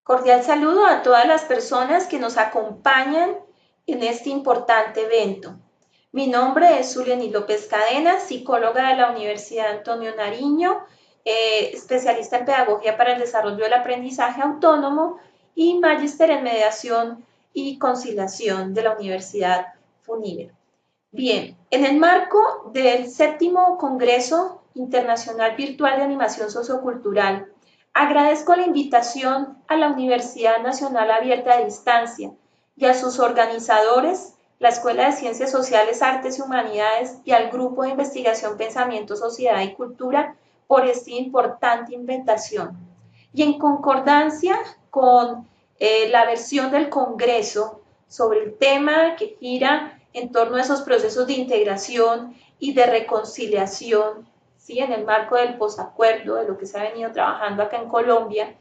Cordial saludo a todas las personas que nos acompañan en este importante evento. Mi nombre es Zuliani López Cadena, psicóloga de la Universidad Antonio Nariño, especialista en pedagogía para el desarrollo del aprendizaje autónomo y magíster en mediación y conciliación de la Universidad FUNIVER. Bien, en el marco del séptimo Congreso Internacional Virtual de Animación Sociocultural, agradezco la invitación a la Universidad Nacional Abierta a Distancia y a sus organizadores, la Escuela de Ciencias Sociales, Artes y Humanidades y al Grupo de Investigación Pensamiento, Sociedad y Cultura por esta importante invitación. Y en concordancia con la versión del Congreso sobre el tema que gira en torno a esos procesos de integración y de reconciliación, ¿sí? En el marco del posacuerdo, de lo que se ha venido trabajando acá en Colombia.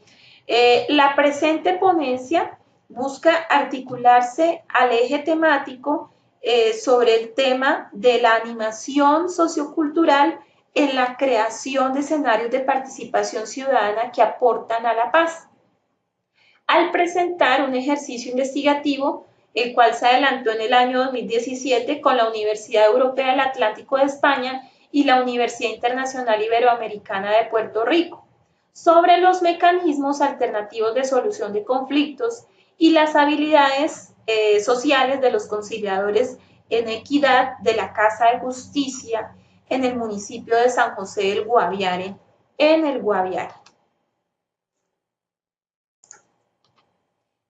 La presente ponencia busca articularse al eje temático sobre el tema de la animación sociocultural en la creación de escenarios de participación ciudadana que aportan a la paz, al presentar un ejercicio investigativo, el cual se adelantó en el año 2017 con la Universidad Europea del Atlántico de España y la Universidad Internacional Iberoamericana de Puerto Rico, sobre los mecanismos alternativos de solución de conflictos y las habilidades sociales de los conciliadores en equidad de la Casa de Justicia en el municipio de San José del Guaviare, en el Guaviare.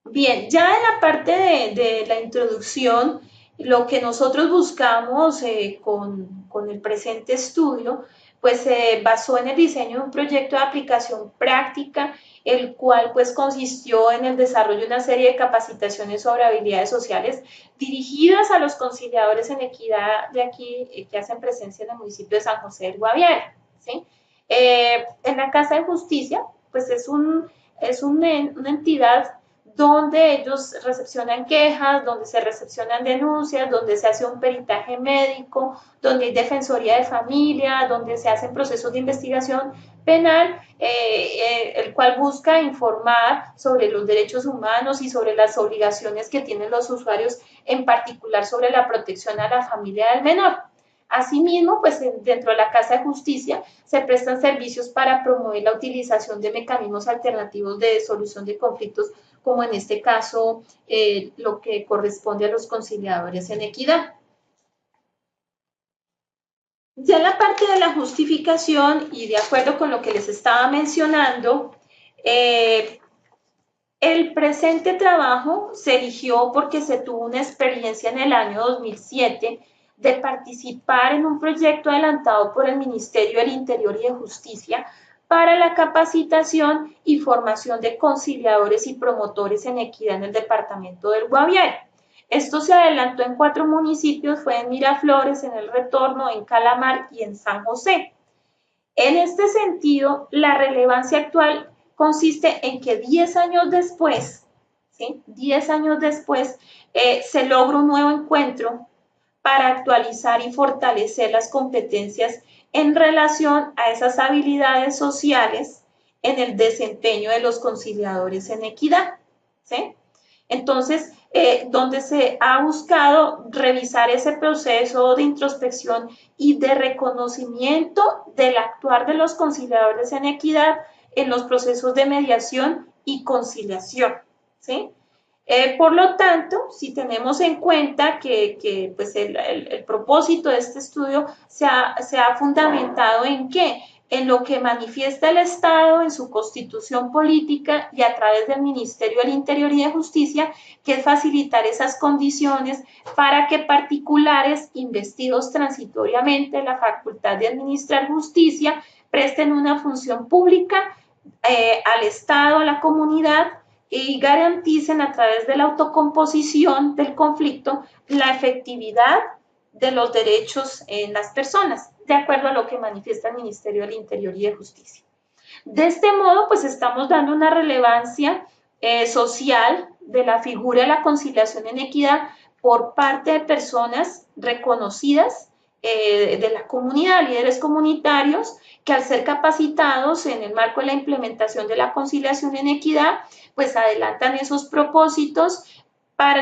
Bien, ya en la parte de la introducción, lo que nosotros buscamos con el presente estudio, pues se basó en el diseño de un proyecto de aplicación práctica, el cual pues consistió en el desarrollo de una serie de capacitaciones sobre habilidades sociales dirigidas a los conciliadores en equidad de aquí que hacen presencia en el municipio de San José del Guaviare, ¿sí? En la Casa de Justicia, pues es una entidad donde ellos recepcionan quejas, donde se recepcionan denuncias, donde se hace un peritaje médico, donde hay defensoría de familia, donde se hacen procesos de investigación penal, el cual busca informar sobre los derechos humanos y sobre las obligaciones que tienen los usuarios, en particular sobre la protección a la familia del menor. Asimismo, pues dentro de la Casa de Justicia se prestan servicios para promover la utilización de mecanismos alternativos de solución de conflictos, como en este caso lo que corresponde a los conciliadores en equidad. Ya en la parte de la justificación y de acuerdo con lo que les estaba mencionando, el presente trabajo se eligió porque se tuvo una experiencia en el año 2007 de participar en un proyecto adelantado por el Ministerio del Interior y de Justicia para la capacitación y formación de conciliadores y promotores en equidad en el departamento del Guaviare. Esto se adelantó en 4 municipios, fue en Miraflores, en El Retorno, en Calamar y en San José. En este sentido, la relevancia actual consiste en que 10 años después, ¿sí? 10 años después, se logra un nuevo encuentro para actualizar y fortalecer las competencias en relación a esas habilidades sociales en el desempeño de los conciliadores en equidad, ¿sí? Entonces, donde se ha buscado revisar ese proceso de introspección y de reconocimiento del actuar de los conciliadores en equidad en los procesos de mediación y conciliación, ¿sí? Por lo tanto, si tenemos en cuenta que pues el propósito de este estudio se ha fundamentado en ¿qué? En lo que manifiesta el Estado en su constitución política y a través del Ministerio del Interior y de Justicia, que es facilitar esas condiciones para que particulares investidos transitoriamente la facultad de administrar justicia presten una función pública al Estado, a la comunidad, y garanticen a través de la autocomposición del conflicto la efectividad de los derechos en las personas, de acuerdo a lo que manifiesta el Ministerio del Interior y de Justicia. De este modo, pues estamos dando una relevancia social de la figura de la conciliación en equidad por parte de personas reconocidas de la comunidad, líderes comunitarios, que al ser capacitados en el marco de la implementación de la conciliación en equidad, pues adelantan esos propósitos para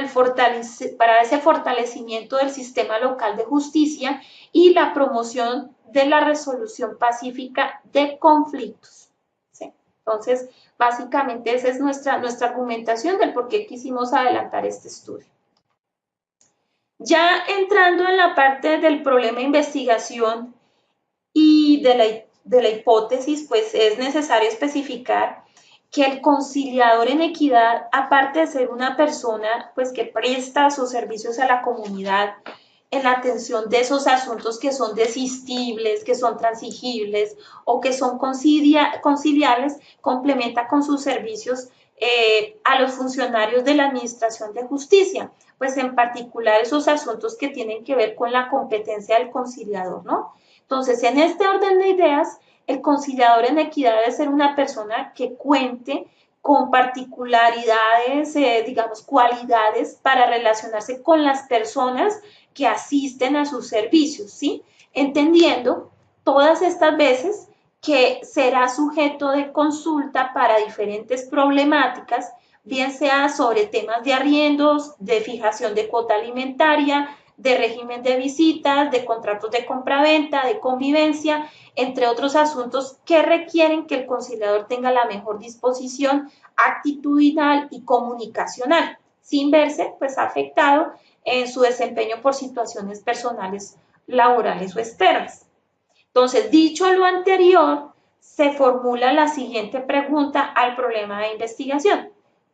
ese fortalecimiento del sistema local de justicia y la promoción de la resolución pacífica de conflictos. ¿Sí? Entonces, básicamente esa es nuestra argumentación del por qué quisimos adelantar este estudio. Ya entrando en la parte del problema de investigación y de la hipótesis, pues es necesario especificar que el conciliador en equidad, aparte de ser una persona pues que presta sus servicios a la comunidad en la atención de esos asuntos que son desistibles, que son transigibles o que son conciliables, complementa con sus servicios a los funcionarios de la Administración de Justicia, pues en particular esos asuntos que tienen que ver con la competencia del conciliador, ¿no? Entonces, en este orden de ideas, el conciliador en equidad debe ser una persona que cuente con particularidades, digamos, cualidades para relacionarse con las personas que asisten a sus servicios, ¿sí? Entendiendo todas estas veces que será sujeto de consulta para diferentes problemáticas, bien sea sobre temas de arriendos, de fijación de cuota alimentaria, de régimen de visitas, de contratos de compraventa, de convivencia, entre otros asuntos que requieren que el conciliador tenga la mejor disposición actitudinal y comunicacional, sin verse pues afectado en su desempeño por situaciones personales, laborales o externas. Entonces, dicho lo anterior, se formula la siguiente pregunta al problema de investigación.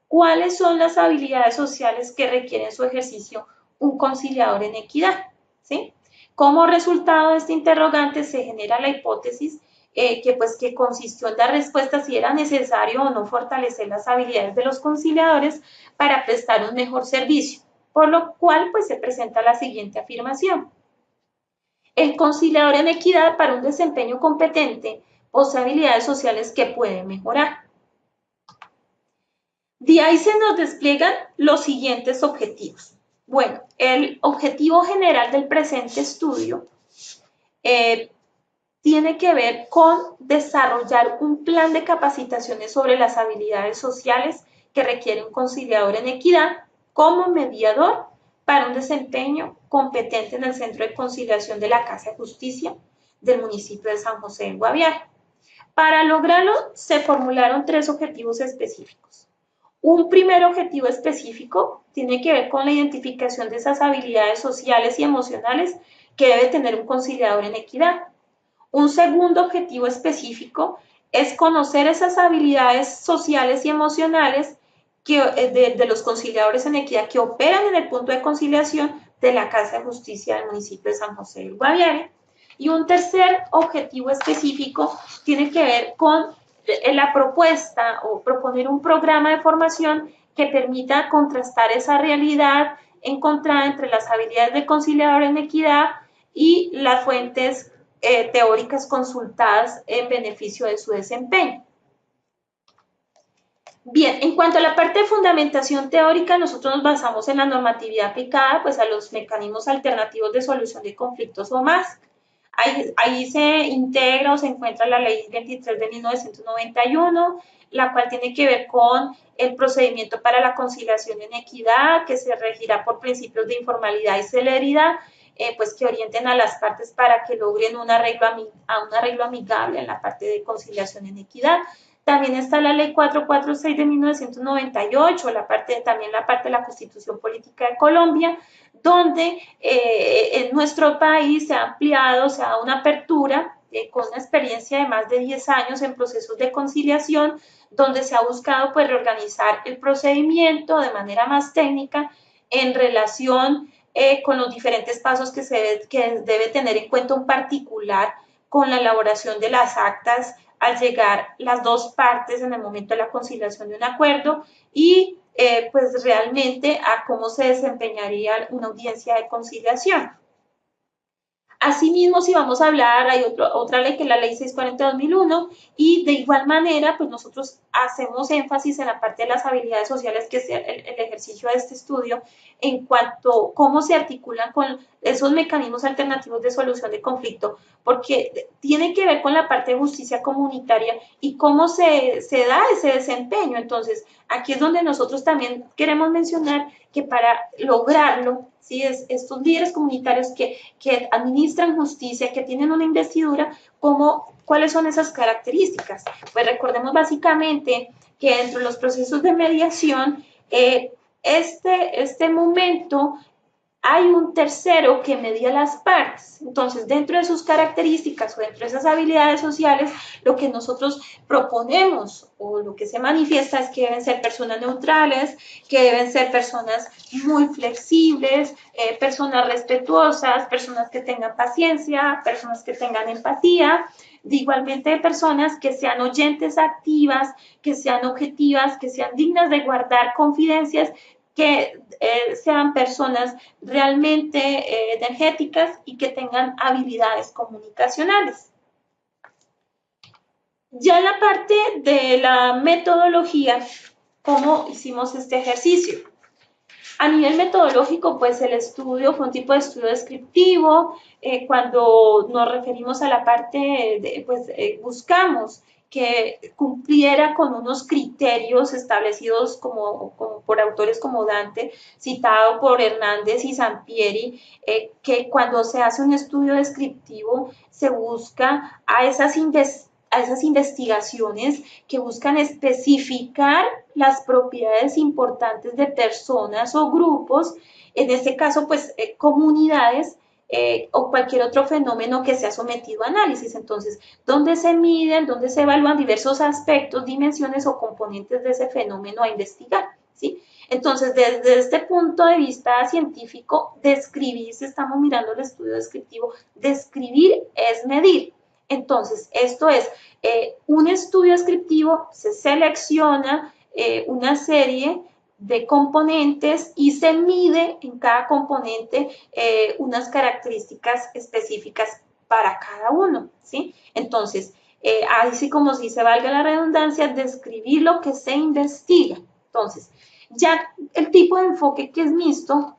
¿Cuáles son las habilidades sociales que requieren su ejercicio un conciliador en equidad? ¿Sí? Como resultado de este interrogante se genera la hipótesis que consistió en dar respuesta si era necesario o no fortalecer las habilidades de los conciliadores para prestar un mejor servicio, por lo cual pues se presenta la siguiente afirmación. El conciliador en equidad para un desempeño competente posee habilidades sociales que pueden mejorar. De ahí se nos despliegan los siguientes objetivos. Bueno, el objetivo general del presente estudio tiene que ver con desarrollar un plan de capacitaciones sobre las habilidades sociales que requiere un conciliador en equidad como mediador para un desempeño competente en el Centro de Conciliación de la Casa de Justicia del municipio de San José del Guaviare. Para lograrlo se formularon 3 objetivos específicos. Un primer objetivo específico tiene que ver con la identificación de esas habilidades sociales y emocionales que debe tener un conciliador en equidad. Un segundo objetivo específico es conocer esas habilidades sociales y emocionales de los conciliadores en equidad que operan en el punto de conciliación de la Casa de Justicia del municipio de San José del Guaviare. Y un tercer objetivo específico tiene que ver con la propuesta o proponer un programa de formación que permita contrastar esa realidad encontrada entre las habilidades del conciliador en equidad y las fuentes teóricas consultadas en beneficio de su desempeño. Bien, en cuanto a la parte de fundamentación teórica, nosotros nos basamos en la normatividad aplicada pues, a los mecanismos alternativos de solución de conflictos o más. Ahí se integra o se encuentra la Ley 23 de 1991, la cual tiene que ver con el procedimiento para la conciliación en equidad, que se regirá por principios de informalidad y celeridad, pues que orienten a las partes para que logren un arreglo amigable en la parte de conciliación en equidad. También está la Ley 446 de 1998, también la parte de la Constitución Política de Colombia, donde en nuestro país se ha ampliado, se ha dado una apertura con una experiencia de más de 10 años en procesos de conciliación, donde se ha buscado pues reorganizar el procedimiento de manera más técnica en relación con los diferentes pasos que debe tener en cuenta un particular con la elaboración de las actas al llegar las dos partes en el momento de la conciliación de un acuerdo y pues realmente a cómo se desempeñaría una audiencia de conciliación. Asimismo, si vamos a hablar, hay otra ley que es la ley 640-2001 y de igual manera, pues nosotros hacemos énfasis en la parte de las habilidades sociales, que es el ejercicio de este estudio, en cuanto a cómo se articulan con esos mecanismos alternativos de solución de conflicto, porque tiene que ver con la parte de justicia comunitaria y cómo se da ese desempeño. Entonces, aquí es donde nosotros también queremos mencionar que para lograrlo, ¿sí? Estos líderes comunitarios que administran justicia, que tienen una investidura, ¿cuáles son esas características? Pues recordemos básicamente que dentro de los procesos de mediación, este momento hay un tercero que media las partes. Entonces, dentro de sus características o dentro de esas habilidades sociales, lo que nosotros proponemos o lo que se manifiesta es que deben ser personas neutrales, que deben ser personas muy flexibles, personas respetuosas, personas que tengan paciencia, personas que tengan empatía, igualmente personas que sean oyentes activas, que sean objetivas, que sean dignas de guardar confidencias, que sean personas realmente energéticas y que tengan habilidades comunicacionales. Ya en la parte de la metodología, ¿cómo hicimos este ejercicio? A nivel metodológico, pues el estudio fue un tipo de estudio descriptivo. Cuando nos referimos a la parte de, pues buscamos que cumpliera con unos criterios establecidos como por autores como Dante, citado por Hernández y Sampieri, que cuando se hace un estudio descriptivo se busca a esas investigaciones que buscan especificar las propiedades importantes de personas o grupos, en este caso, pues, comunidades, o cualquier otro fenómeno que sea sometido a análisis. Entonces, ¿dónde se miden, dónde se evalúan diversos aspectos, dimensiones o componentes de ese fenómeno a investigar? ¿Sí? Entonces, desde este punto de vista científico, describir, si estamos mirando el estudio descriptivo, describir es medir. Entonces, esto es un estudio descriptivo, se selecciona una serie de componentes y se mide en cada componente unas características específicas para cada uno, ¿sí? Entonces, así como si se valga la redundancia, describir lo que se investiga. Entonces, ya el tipo de enfoque que es mixto,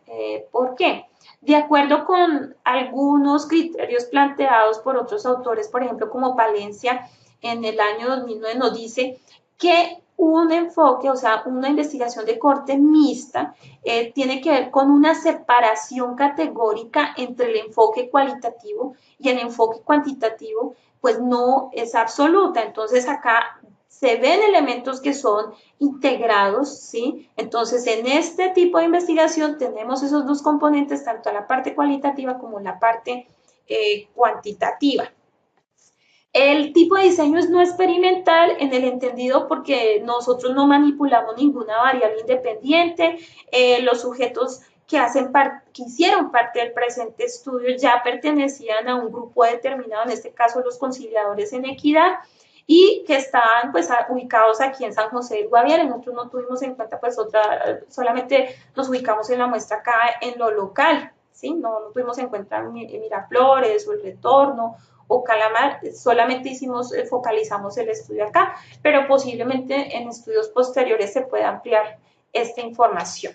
¿por qué? De acuerdo con algunos criterios planteados por otros autores, por ejemplo, como Palencia, en el año 2009 nos dice que un enfoque, o sea, una investigación de corte mixta, tiene que ver con una separación categórica entre el enfoque cualitativo y el enfoque cuantitativo, pues no es absoluta. Entonces acá se ven elementos que son integrados, ¿sí? Entonces, en este tipo de investigación tenemos esos dos componentes, tanto la parte cualitativa como la parte cuantitativa. El tipo de diseño es no experimental en el entendido porque nosotros no manipulamos ninguna variable independiente, los sujetos que hicieron parte del presente estudio ya pertenecían a un grupo determinado, en este caso los conciliadores en equidad, y que estaban pues ubicados aquí en San José del Guaviare. Nosotros no tuvimos en cuenta pues solamente nos ubicamos en la muestra acá en lo local, ¿sí? No tuvimos en cuenta Miraflores o El Retorno o Calamar, solamente focalizamos el estudio acá, pero posiblemente en estudios posteriores se pueda ampliar esta información.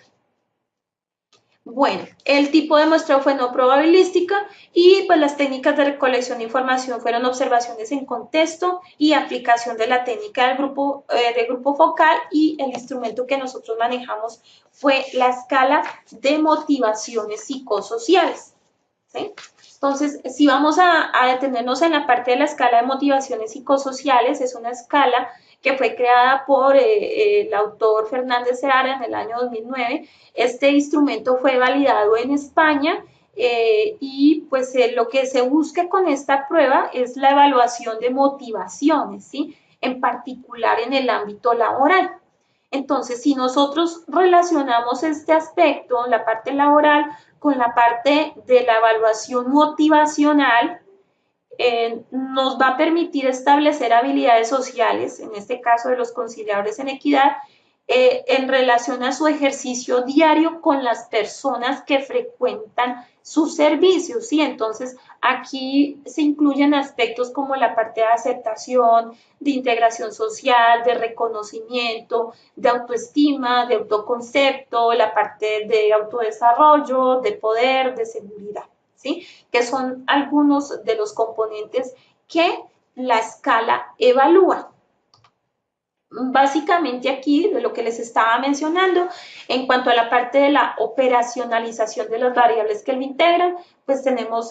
Bueno, el tipo de muestreo fue no probabilística y pues las técnicas de recolección de información fueron observaciones en contexto y aplicación de la técnica del grupo focal, y el instrumento que nosotros manejamos fue la escala de motivaciones psicosociales, ¿sí? Entonces, si vamos a detenernos en la parte de la escala de motivaciones psicosociales, es una escala que fue creada por el autor Fernández Seara en el año 2009. Este instrumento fue validado en España y pues lo que se busca con esta prueba es la evaluación de motivaciones, ¿sí? En particular en el ámbito laboral. Entonces, si nosotros relacionamos este aspecto, la parte laboral, con la parte de la evaluación motivacional, nos va a permitir establecer habilidades sociales, en este caso de los conciliadores en equidad, en relación a su ejercicio diario con las personas que frecuentan sus servicios, ¿sí? Entonces, aquí se incluyen aspectos como la parte de aceptación, de integración social, de reconocimiento, de autoestima, de autoconcepto, la parte de autodesarrollo, de poder, de seguridad, ¿sí? Que son algunos de los componentes que la escala evalúa. Básicamente aquí, de lo que les estaba mencionando, en cuanto a la parte de la operacionalización de las variables que lo integran, pues tenemos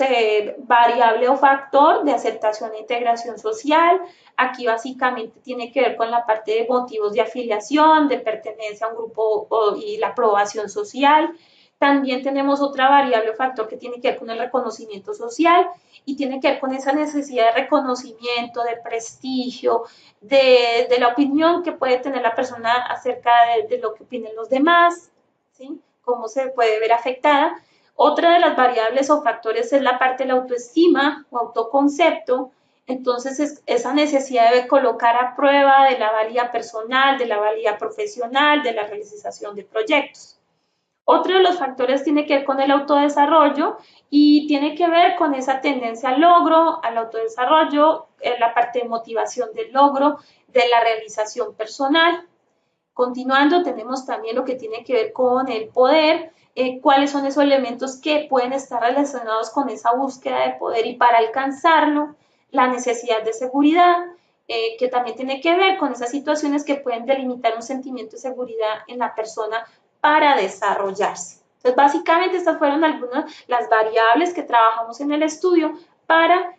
variable o factor de aceptación e integración social. Aquí básicamente tiene que ver con la parte de motivos de afiliación, de pertenencia a un grupo y la aprobación social. También tenemos otra variable o factor que tiene que ver con el reconocimiento social y tiene que ver con esa necesidad de reconocimiento, de prestigio, de la opinión que puede tener la persona acerca de lo que opinen los demás, ¿sí? Cómo se puede ver afectada. Otra de las variables o factores es la parte de la autoestima o autoconcepto. Entonces, esa necesidad de colocar a prueba de la valía personal, de la valía profesional, de la realización de proyectos. Otro de los factores tiene que ver con el autodesarrollo y tiene que ver con esa tendencia al logro, al autodesarrollo, la parte de motivación del logro, de la realización personal. Continuando, tenemos también lo que tiene que ver con el poder, cuáles son esos elementos que pueden estar relacionados con esa búsqueda de poder y para alcanzarlo, la necesidad de seguridad, que también tiene que ver con esas situaciones que pueden delimitar un sentimiento de seguridad en la persona para desarrollarse. Entonces, básicamente estas fueron algunas las variables que trabajamos en el estudio para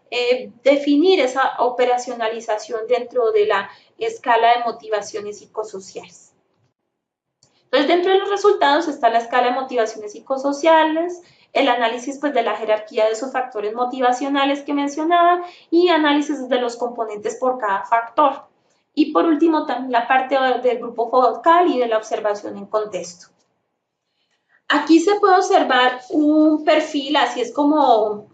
definir esa operacionalización dentro de la escala de motivaciones psicosociales. Entonces, dentro de los resultados está la escala de motivaciones psicosociales, el análisis pues, de la jerarquía de esos factores motivacionales que mencionaba y análisis de los componentes por cada factor. Y por último, también la parte del grupo focal y de la observación en contexto. Aquí se puede observar un perfil, así es como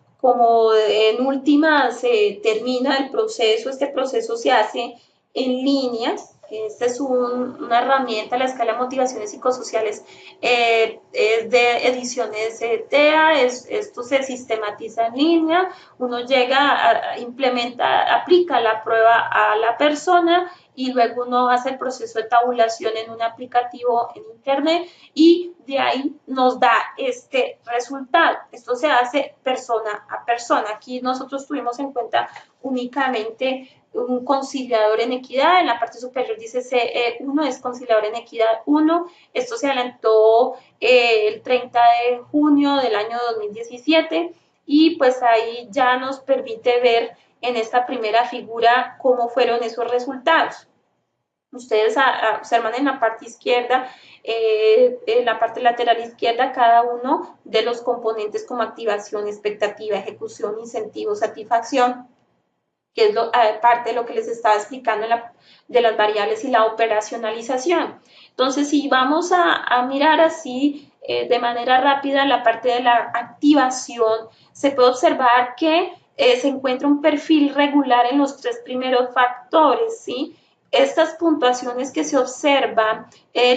en última se termina el proceso, este proceso se hace en líneas. Esta es una herramienta, la escala de motivaciones psicosociales es de ediciones TEA, esto se sistematiza en línea, uno llega a implementar, aplica la prueba a la persona y luego uno hace el proceso de tabulación en un aplicativo en internet y de ahí nos da este resultado. Esto se hace persona a persona. Aquí nosotros tuvimos en cuenta únicamente un conciliador en equidad. En la parte superior dice CE1, es conciliador en equidad 1. Esto se adelantó el 30 de junio del año 2017 y pues ahí ya nos permite ver en esta primera figura cómo fueron esos resultados. Ustedes observan en la parte izquierda, en la parte lateral izquierda, cada uno de los componentes como activación, expectativa, ejecución, incentivo, satisfacción, que es parte de lo que les estaba explicando de las variables y la operacionalización. Entonces, si vamos a mirar así de manera rápida la parte de la activación, se puede observar que se encuentra un perfil regular en los tres primeros factores, ¿sí? Estas puntuaciones que se observan,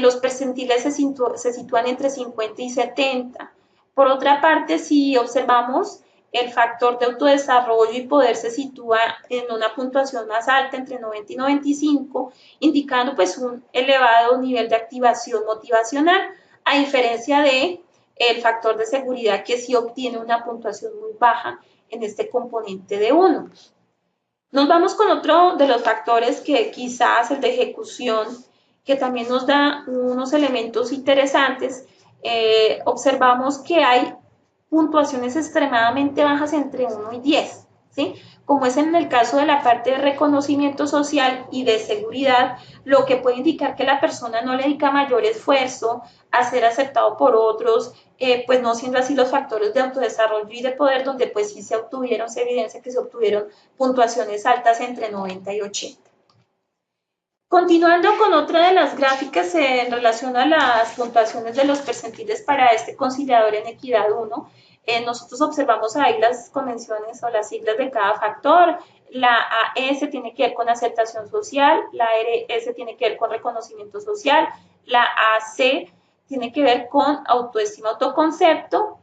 los percentiles se sitúan entre 50 y 70. Por otra parte, si observamos el factor de autodesarrollo y poder se sitúa en una puntuación más alta, entre 90 y 95, indicando pues un elevado nivel de activación motivacional, a diferencia de el factor de seguridad que sí obtiene una puntuación muy baja en este componente de 1. Nos vamos con otro de los factores que quizás el de ejecución, que también nos da unos elementos interesantes. Observamos que hay puntuaciones extremadamente bajas entre 1 y 10, ¿sí? Como es en el caso de la parte de reconocimiento social y de seguridad, lo que puede indicar que la persona no le dedica mayor esfuerzo a ser aceptado por otros, pues no siendo así los factores de autodesarrollo y de poder, donde pues sí se evidencia que se obtuvieron puntuaciones altas entre 90 y 80. Continuando con otra de las gráficas en relación a las puntuaciones de los percentiles para este conciliador en equidad 1, nosotros observamos ahí las convenciones o las siglas de cada factor. La AS tiene que ver con aceptación social, la RS tiene que ver con reconocimiento social, La AC tiene que ver con autoestima, autoconcepto.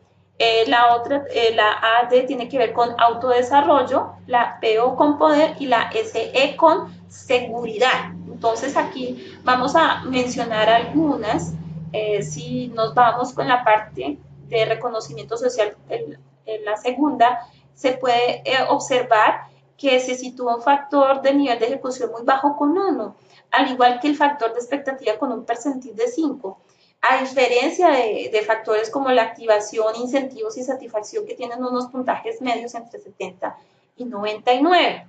La AD tiene que ver con autodesarrollo, la PO con poder y la SE con seguridad. Entonces aquí vamos a mencionar algunas. Si nos vamos con la parte de reconocimiento social, en la segunda, se puede observar que se sitúa un factor de nivel de ejecución muy bajo con 1, al igual que el factor de expectativa con un percentil de 5. A diferencia de factores como la activación, incentivos y satisfacción que tienen unos puntajes medios entre 70 y 99.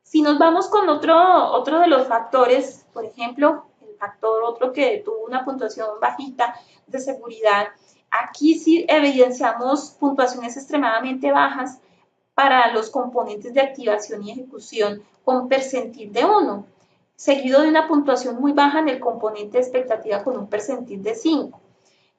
Si nos vamos con otro de los factores, por ejemplo, el factor otro que tuvo una puntuación bajita de seguridad, aquí sí evidenciamos puntuaciones extremadamente bajas para los componentes de activación y ejecución con percentil de 1, seguido de una puntuación muy baja en el componente de expectativa con un percentil de 5.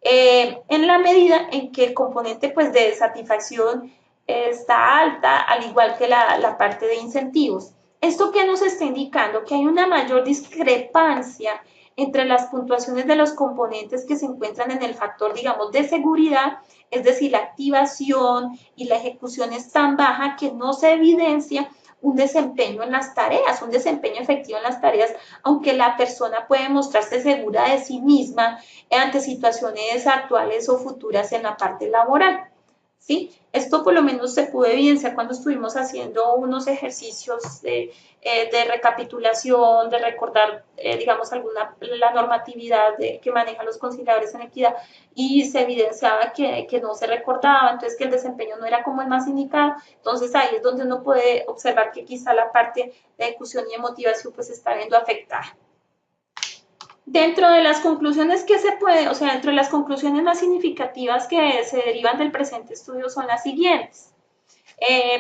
En la medida en que el componente pues, de satisfacción está alta, al igual que la parte de incentivos. ¿Esto qué nos está indicando? Que hay una mayor discrepancia entre las puntuaciones de los componentes que se encuentran en el factor, digamos, de seguridad, es decir, la activación y la ejecución es tan baja que no se evidencia un desempeño en las tareas, un desempeño efectivo en las tareas, aunque la persona puede mostrarse segura de sí misma ante situaciones actuales o futuras en la parte laboral. ¿Sí? Esto por lo menos se pudo evidenciar cuando estuvimos haciendo unos ejercicios de recapitulación, de recordar, digamos, la normatividad que manejan los conciliadores en equidad y se evidenciaba que no se recordaba, entonces que el desempeño no era como el más indicado. Entonces ahí es donde uno puede observar que quizá la parte de ejecución y de motivación pues se está viendo afectada. Dentro de las conclusiones que se puede, o sea, dentro de las conclusiones más significativas que se derivan del presente estudio son las siguientes.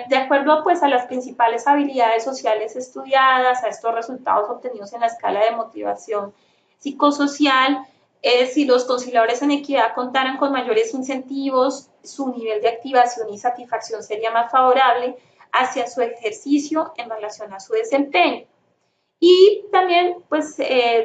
De acuerdo pues a las principales habilidades sociales estudiadas, a estos resultados obtenidos en la escala de motivación psicosocial, si los conciliadores en equidad contaran con mayores incentivos, su nivel de activación y satisfacción sería más favorable hacia su ejercicio en relación a su desempeño. Y también, pues,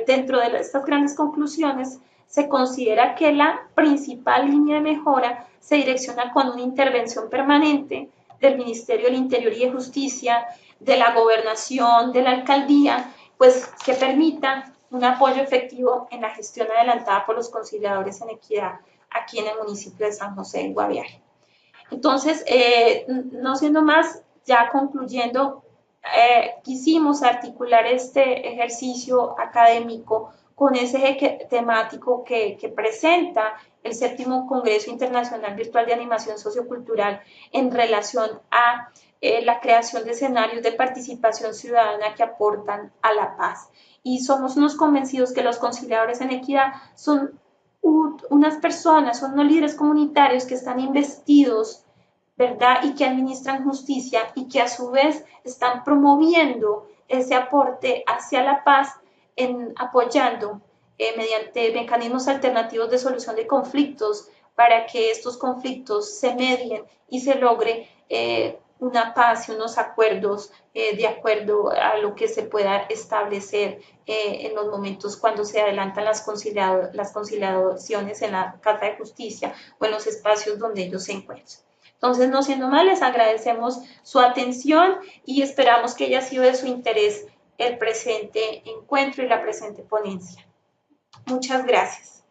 dentro de estas grandes conclusiones, se considera que la principal línea de mejora se direcciona con una intervención permanente del Ministerio del Interior y de Justicia, de la Gobernación, de la Alcaldía, pues que permita un apoyo efectivo en la gestión adelantada por los conciliadores en equidad aquí en el municipio de San José de Guaviare. Entonces, no siendo más, ya concluyendo, quisimos articular este ejercicio académico con ese eje temático que presenta el 7º Congreso Internacional Virtual de Animación Sociocultural en relación a la creación de escenarios de participación ciudadana que aportan a la paz. Y somos unos convencidos que los conciliadores en equidad son unas personas, son unos líderes comunitarios que están investidos, ¿verdad? Y que administran justicia y que a su vez están promoviendo ese aporte hacia la paz apoyando mediante mecanismos alternativos de solución de conflictos para que estos conflictos se medien y se logre una paz y unos acuerdos de acuerdo a lo que se pueda establecer en los momentos cuando se adelantan las conciliaciones en la Casa de Justicia o en los espacios donde ellos se encuentran. Entonces, no siendo más, les agradecemos su atención y esperamos que haya sido de su interés el presente encuentro y la presente ponencia. Muchas gracias.